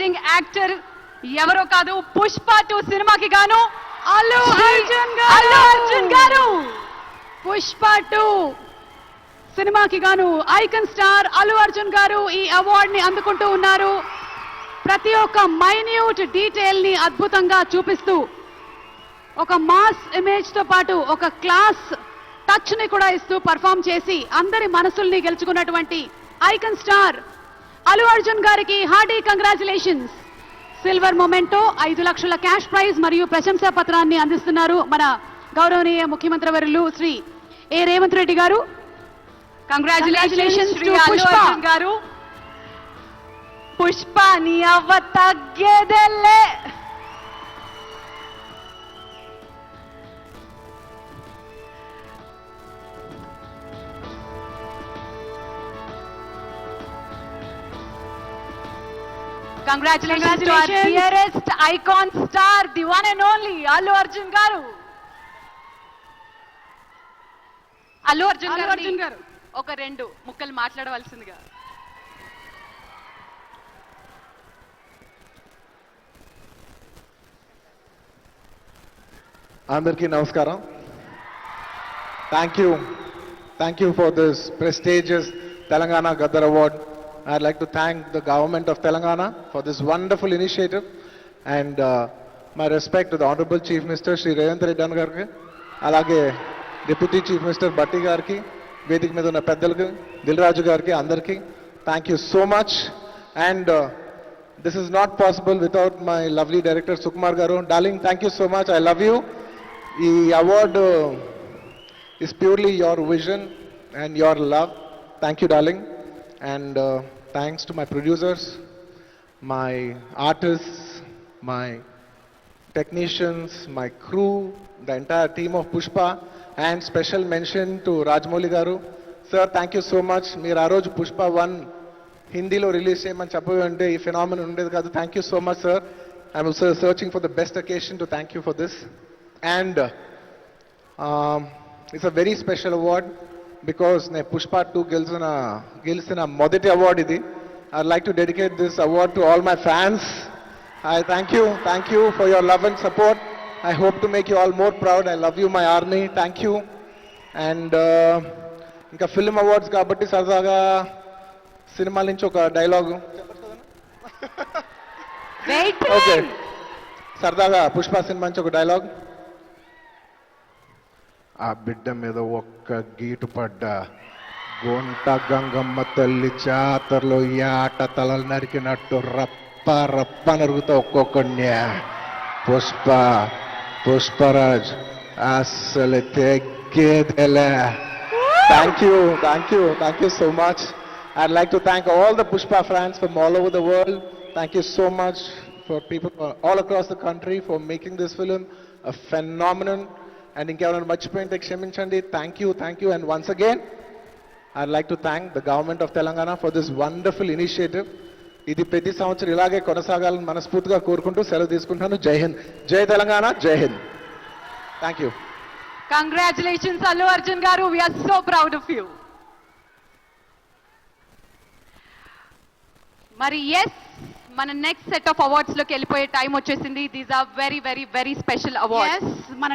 Outstanding actor ఎవరో కాదు, పుష్ప 2 సినిమాకి గాను అల్లు అర్జున్ గారు. పుష్ప 2 సినిమాకి గాను ఐకన్ స్టార్ అల్లు అర్జున్ గారు ఈ అవార్డ్ ని అందుకుంటూ ఉన్నారు. ప్రతి ఒక్క మైన్యూట్ డీటెయిల్ ని అద్భుతంగా చూపిస్తూ ఒక మాస్ ఇమేజ్ తో పాటు ఒక క్లాస్ టచ్ ని కూడా ఇస్తూ పర్ఫామ్ చేసి అందరి మనసుల్ని గెలుచుకున్నటువంటి ఐకన్ స్టార్ అల్లు అర్జున్ గారికి హార్డీ కంగ్రాచులేషన్స్. సిల్వర్ మొమెంటో 5 లక్షల క్యాష్ ప్రైజ్ మరియు ప్రశంసా పత్రాన్ని అందిస్తున్నారు మన గౌరవనీయ ముఖ్యమంత్రి వర్యులు శ్రీ ఏ రేవంత్ రెడ్డి గారు. కంగ్రాచులేషన్స్ టు పుష్ప గారు. పుష్ప నీ అవ్వ తగ్గేదెల్లే. Congratulations to our dearest icon star, the one and only Allu Arjun garu. Allu Arjun garu ఒక 2 ముక్కలు మాట్లాడవలసిందిగా. అందరికీ నమస్కారం. Thank you for this prestigious Telangana Gaddar award. I'd like to thank the government of Telangana for this wonderful initiative, and my respect to the Honorable Chief Minister Shri Revanth Reddy Gariki, alage Deputy Chief Minister Batti Gariki, Vedik మీద ఉన్న పెద్దలకు, దిల్ రాజు గారికి, అందరికీ thank you so much. And this is not possible without my lovely director Sukumar garu. Darling, thank you so much. I love you. ఈ award is purely your vision and your love. Thank you, darling. And thanks to my producers, my artists, my technicians, my crew, the entire team of Pushpa, and special mention to Rajamouli garu. Sir, thank you so much. Meer aa roju Pushpa 1 Hindilo release cheyamani cheppavante ee phenomenon undedi kaadu. Thank you so much, sir. I'm also searching for the best occasion to thank you for this. And it's a very special award because ne Pushpa 2 గెలిచిన మొదటి award ఇది. I'd like to dedicate this award to all my fans. I thank you for your love and support. I hope to make you all more proud. I love you, my army. Thank you. And ఇంకా film awards కాబట్టి సరదాగా సినిమాల నుంచి ఒక dialogue okay, సరదాగా Pushpa cinema నుంచి ఒక dialogue. ఆ బిడ్డ మీద ఒక్క గీటు పడ్డా గుంట గంగమ్మ తల్లి జాతరలో యాట తలలు నరికినట్టు రప్ప రప్ప నరుగుతా ఒక్కొక్కడిని. పుష్పరాజ్ అసలు తెగ్గేదేలే. Thank you so much. I'd like to thank all the Pushpa fans from all over the world. Thank you so much for people all across the country for making this film a phenomenon. And ఇంకెవరైనా మర్చిపోయింటే క్షమించండి. Thank you. And once again, I'd like to thank the government of Telangana for this wonderful initiative. ఇది ప్రతి సంవత్సరం ఇలాగే కొనసాగాలని మనస్ఫూర్తిగా కోరుకుంటూ సెలవు తీసుకుంటాను. జై హింద్, జై తెలంగాణ, జై Hind. Thank you. Congratulations Allu Arjun garu. We are so proud of you. మరి ఎస్, మన నెక్స్ట్ సెట్ ఆఫ్ అవార్డ్స్ లోకి వెళ్ళిపోయే టైం వచ్చేసింది. These are very very very special awards. మన